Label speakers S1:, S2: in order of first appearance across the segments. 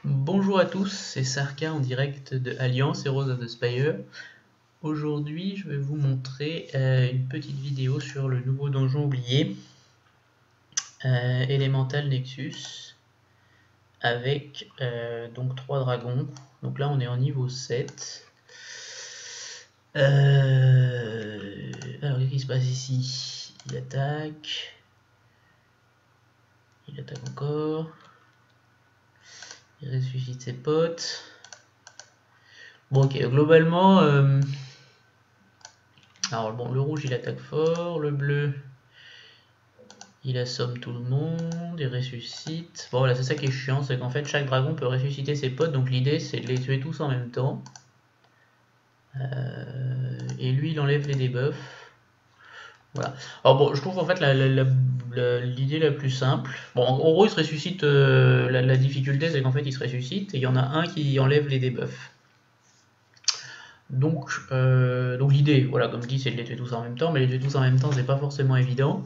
S1: Bonjour à tous, c'est Sarka en direct de Alliance Heroes of the Spire. Aujourd'hui, je vais vous montrer une petite vidéo sur le nouveau donjon oublié, Elemental Nexus, avec donc 3 dragons. Donc là, on est en niveau 7. Alors, qu'est-ce qui se passe ici? Il attaque encore, il ressuscite ses potes. Bon, ok, globalement, alors bon, le rouge il attaque fort, le bleu il assomme tout le monde, il ressuscite. Bon, voilà, c'est ça qui est chiant, c'est qu'en fait chaque dragon peut ressusciter ses potes, donc l'idée c'est de les tuer tous en même temps. Et lui il enlève les debuffs. Voilà. Alors bon, je trouve en fait l'idée la plus simple. Bon, en gros il se ressuscite, la difficulté c'est qu'en fait il se ressuscite et il y en a un qui enlève les debuffs. Donc l'idée, voilà, comme je dis, c'est de les tuer tous en même temps, mais les tuer tous en même temps, c'est pas forcément évident.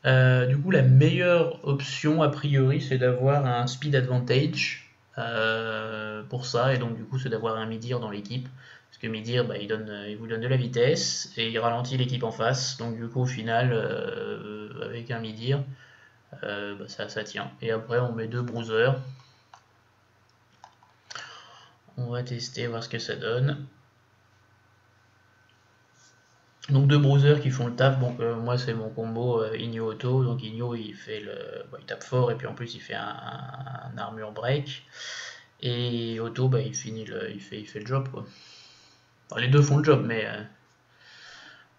S1: Du coup, la meilleure option, a priori, c'est d'avoir un speed advantage pour ça, et donc du coup, c'est d'avoir un Midir dans l'équipe. Parce que Midir, bah, il vous donne de la vitesse, et il ralentit l'équipe en face. Donc du coup, au final, avec un Midir, bah, ça tient. Et après, on met 2 bruisers. On va tester, voir ce que ça donne. Donc 2 bruisers qui font le taf. Bon, moi c'est mon combo Igno Auto. Donc Igno il fait il tape fort et puis en plus il fait un armure break. Et Auto bah, il fait le job quoi. Enfin, les deux font le job mais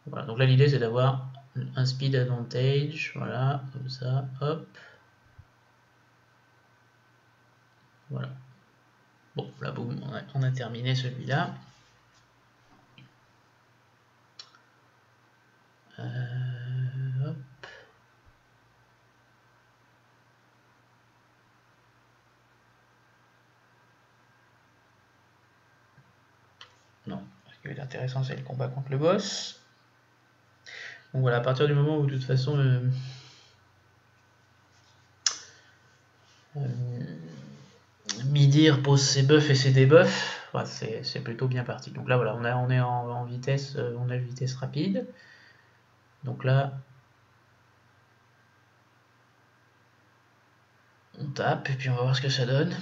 S1: voilà. Donc là l'idée c'est d'avoir un speed advantage. Voilà, comme ça, hop. Voilà. Bon, là boum, on a terminé celui-là. Hop. Non, ce qui va être intéressant c'est le combat contre le boss. Donc voilà, à partir du moment où de toute façon Midir pose ses buffs et ses debuffs, ouais, c'est plutôt bien parti. Donc là voilà, on est en vitesse, on a une vitesse rapide. Donc là, on tape et puis on va voir ce que ça donne.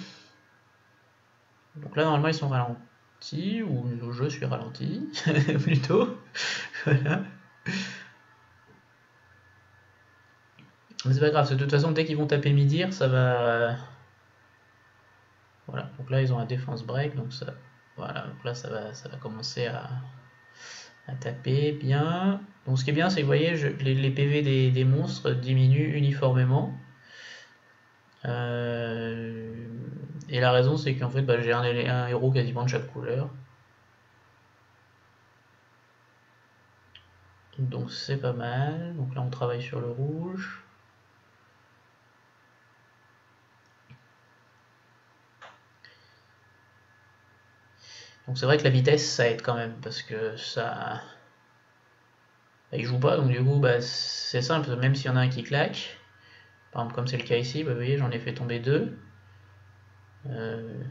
S1: Donc là normalement ils sont ralentis, ou je suis ralenti plutôt. Voilà. Mais c'est pas grave, de toute façon dès qu'ils vont taper Midir, ça va. Voilà, donc là ils ont un défense break, donc ça. Voilà, donc là ça va commencer à taper bien. Donc ce qui est bien, c'est que vous voyez, les PV des monstres diminuent uniformément. Et la raison, c'est qu'en fait, bah, j'ai un héros quasiment de chaque couleur. Donc c'est pas mal. Donc là, on travaille sur le rouge. Donc c'est vrai que la vitesse, ça aide quand même, parce que ça. Bah, il joue pas, donc du coup, bah, c'est simple, même s'il y en a un qui claque. Par exemple, comme c'est le cas ici, bah, vous voyez, j'en ai fait tomber 2. Euh,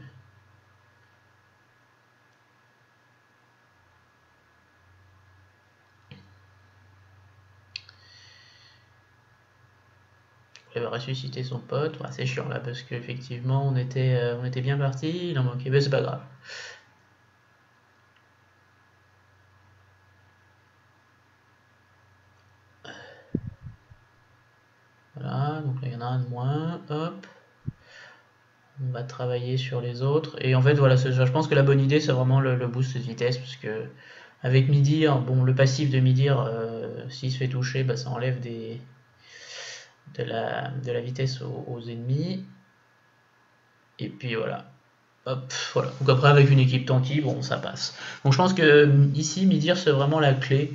S1: Il va ressusciter son pote. Ouais, c'est chiant là parce qu'effectivement on était bien parti, il en manquait, mais c'est pas grave. Voilà, donc là il y en a un de moins, hop. On va travailler sur les autres. Et en fait voilà, je pense que la bonne idée c'est vraiment le boost de vitesse parce que avec Midir, bon le passif de Midir, s'il se fait toucher, bah, ça enlève de la vitesse aux ennemis. Et puis voilà. Hop, voilà. Donc après avec une équipe tanky, bon ça passe. Donc je pense que ici Midir c'est vraiment la clé.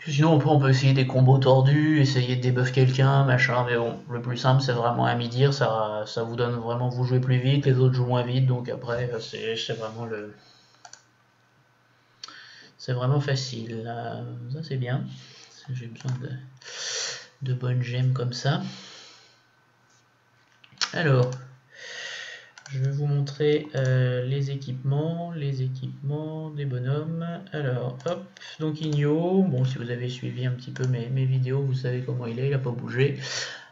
S1: Sinon, on peut essayer des combos tordus, essayer de debuff quelqu'un, machin, mais bon, le plus simple c'est vraiment un Midir, ça vous donne vraiment, vous jouez plus vite, les autres jouent moins vite, donc après c'est vraiment c'est vraiment facile. Ça c'est bien, j'ai besoin de bonnes gemmes comme ça. Alors, je vais vous montrer les équipements des bonhommes. Alors, hop, donc Igno, bon, si vous avez suivi un petit peu mes vidéos, vous savez comment il n'a pas bougé.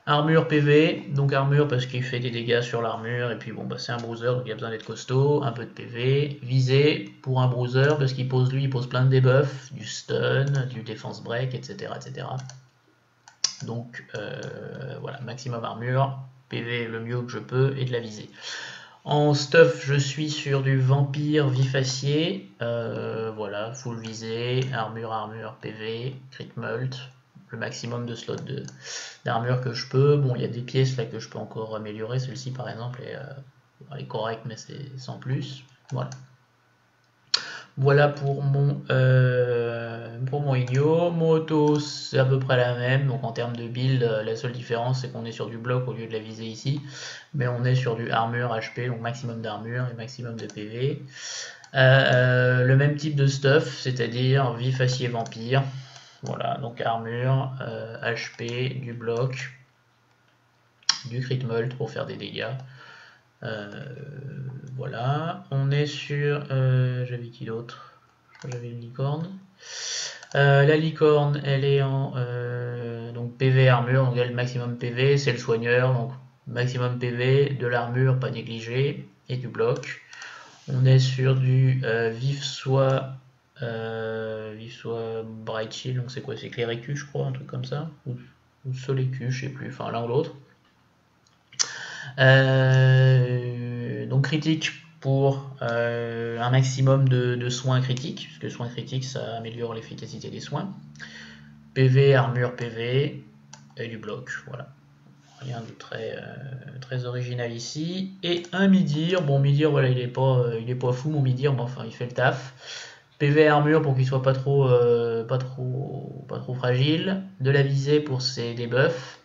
S1: Armure PV, donc armure parce qu'il fait des dégâts sur l'armure, et puis bon, bah, c'est un bruiser, donc il a besoin d'être costaud, un peu de PV. Visée pour un bruiser parce qu'il pose, lui, il pose plein de debuffs, du stun, du defense break, etc. etc. Donc voilà, maximum armure, PV le mieux que je peux, et de la visée. En stuff, je suis sur du vampire vif acier, voilà, full visée, armure, PV, crit mult, le maximum de slots d'armure que je peux. Bon, il y a des pièces là que je peux encore améliorer, celle-ci par exemple est correcte, mais c'est sans plus. Voilà. Voilà pour mon Igno. Mon auto, c'est à peu près la même. Donc en termes de build, la seule différence c'est qu'on est sur du bloc au lieu de la visée ici. Mais on est sur du armure HP, donc maximum d'armure et maximum de PV. Le même type de stuff, c'est-à-dire vif, acier, vampire. Voilà, donc armure, HP, du bloc, du crit mult pour faire des dégâts. Voilà, on est sur... j'avais qui d'autre? J'avais une licorne. La licorne, elle est en donc PV armure, donc elle maximum PV, c'est le soigneur, donc maximum PV, de l'armure pas négligé et du bloc. On est sur du vif soie bright shield, donc c'est quoi? C'est cléricu, je crois, un truc comme ça, ou solécu, je sais plus, enfin l'un ou l'autre. Donc critique pour un maximum de soins critiques, puisque soins critiques ça améliore l'efficacité des soins. PV, armure PV et du bloc, voilà. Rien de très original ici. Et un Midir, bon Midir voilà il est pas fou mon Midir, mais enfin il fait le taf. PV armure pour qu'il soit pas trop fragile. De la visée pour ses debuffs.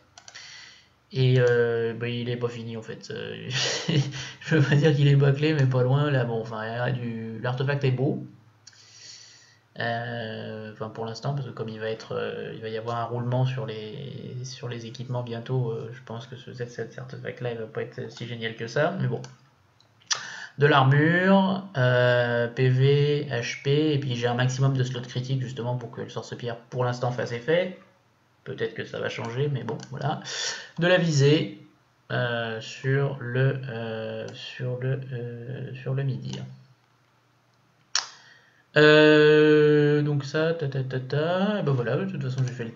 S1: Et bah, il est pas fini en fait. Je veux pas dire qu'il est bâclé, mais pas loin. Là, bon, enfin, l'artefact est beau. Enfin, pour l'instant, parce que comme il va y avoir un roulement sur les équipements bientôt, je pense que cet artefact-là, il va pas être si génial que ça. Mais bon. De l'armure, PV, HP, et puis j'ai un maximum de slots critiques justement pour que le sorce-pierre pour l'instant fasse effet. Peut-être que ça va changer, mais bon, voilà. De la visée sur le midi. Donc ça, et ben voilà, de toute façon j'ai fait le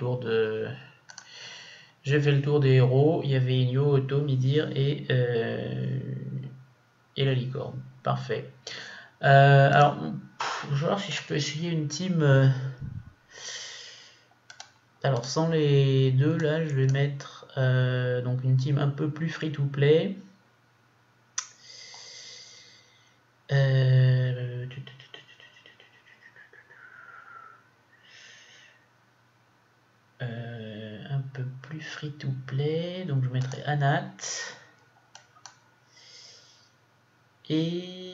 S1: tour des héros. Il y avait Igno, Otto, Midir et la licorne. Parfait. Alors, je vais voir si je peux essayer une team. Alors sans les deux là, je vais mettre donc une team un peu plus free to play. Un peu plus free to play, donc je mettrai Anat qui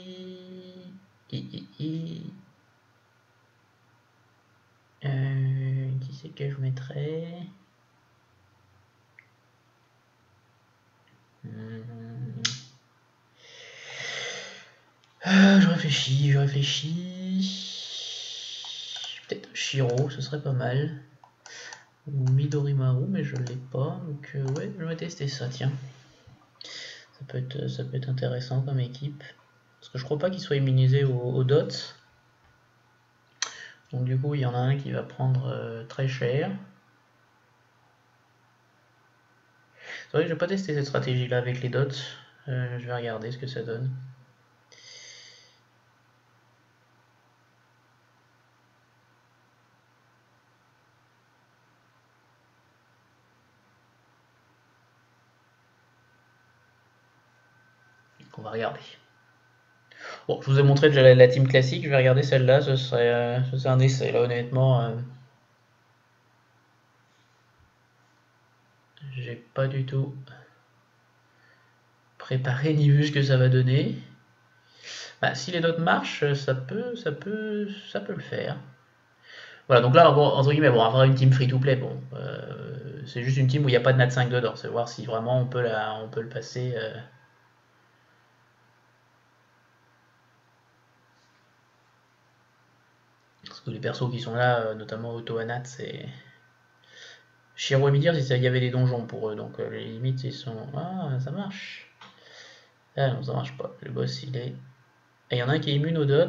S1: c'est que je mettrais? Je réfléchis. Peut-être Shiro, ce serait pas mal. Ou Midorimaru, mais je l'ai pas. Donc ouais, je vais tester ça, tiens. Ça peut être intéressant comme équipe. Parce que je crois pas qu'il soit immunisé aux dots. Donc du coup, il y en a un qui va prendre très cher. C'est vrai que je vais pas tester cette stratégie là avec les dots. Je vais regarder ce que ça donne. On va regarder. Bon, je vous ai montré déjà la team classique, je vais regarder celle-là, ce serait un essai là honnêtement. J'ai pas du tout préparé ni vu ce que ça va donner. Bah, si les dots marchent, ça peut le faire. Voilà, donc là, bon, entre guillemets, bon, avoir une team free-to-play, bon, c'est juste une team où il n'y a pas de Nat 5 dedans, c'est voir si vraiment on peut le passer. Parce que les persos qui sont là, notamment Otto Anat, c'est... Shiro et Midir, il y avait des donjons pour eux, donc les limites, ils sont... Ah, ça marche. Ah non, ça marche pas. Le boss, il est... Et il y en a un qui est immune aux dots.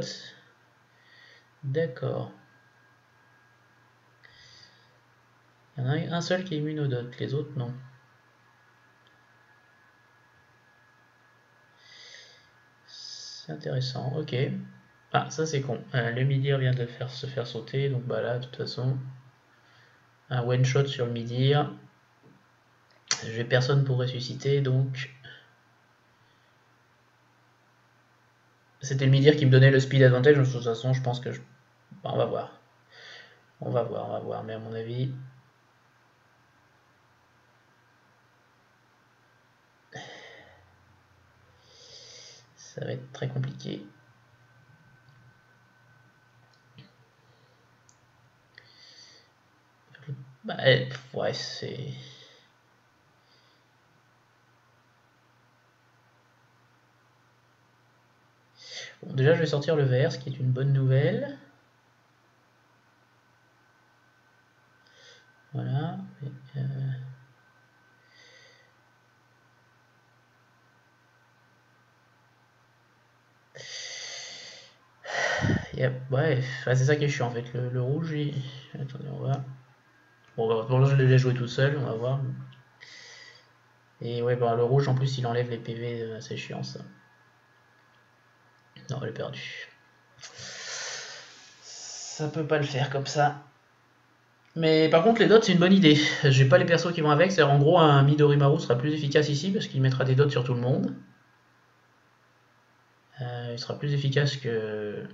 S1: D'accord. Il y en a un seul qui est immune aux dots, les autres, non. C'est intéressant, ok. Ah, ça c'est con. Le Midir vient de se faire sauter, donc bah là, de toute façon, un one shot sur le Midir. J'ai personne pour ressusciter, donc c'était le Midir qui me donnait le speed advantage. De toute façon, je pense que bah, on va voir. On va voir, mais à mon avis, ça va être très compliqué. Bah, ouais, c'est... Bon, déjà, je vais sortir le vert, ce qui est une bonne nouvelle. Voilà. Yep, ouais, c'est ça qui est chiant en fait. Le rouge, attendez, on va... Bon, pour l'instant, je l'ai joué tout seul, on va voir. Et ouais, bah, le rouge, en plus, il enlève les PV, c'est chiant ça. Non, elle est perdue. Ça peut pas le faire comme ça. Mais par contre, les dots, c'est une bonne idée. J'ai pas les persos qui vont avec. C'est-à-dire, en gros, un Midorimaru sera plus efficace ici parce qu'il mettra des dots sur tout le monde. Il sera plus efficace que...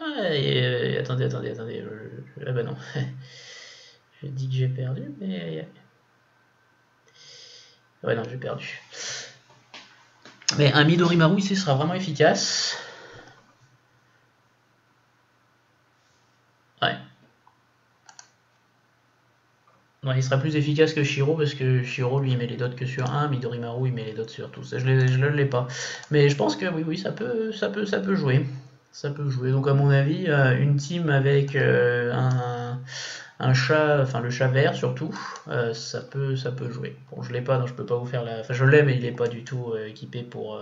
S1: Ah, attendez. Ah bah non. J'ai dit que j'ai perdu, mais... Ouais, non, j'ai perdu. Mais un Midorimaru ici sera vraiment efficace. Ouais. Ouais, il sera plus efficace que Shiro parce que Shiro lui il met les dots que sur un, Midorimaru il met les dots sur tout. Ça, je ne l'ai pas. Mais je pense que oui, ça peut jouer. Ça peut jouer. Donc à mon avis, une team avec un chat, enfin le chat vert surtout, ça peut jouer. Bon, je l'ai pas, donc je peux pas vous faire la. Enfin, je l'ai, mais il est pas du tout équipé pour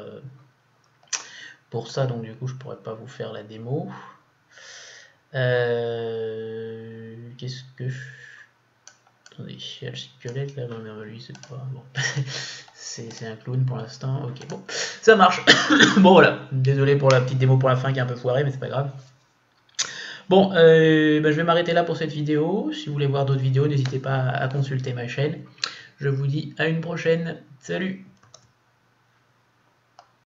S1: ça, donc du coup je pourrais pas vous faire la démo. Qu'est-ce que je... Attendez, il y a le squelette là, non mais lui c'est pas... Bon. c'est un clown pour l'instant, ok bon, ça marche. Bon voilà, désolé pour la petite démo pour la fin qui est un peu foirée, mais c'est pas grave. Bon, bah, je vais m'arrêter là pour cette vidéo. Si vous voulez voir d'autres vidéos, n'hésitez pas à consulter ma chaîne. Je vous dis à une prochaine, salut!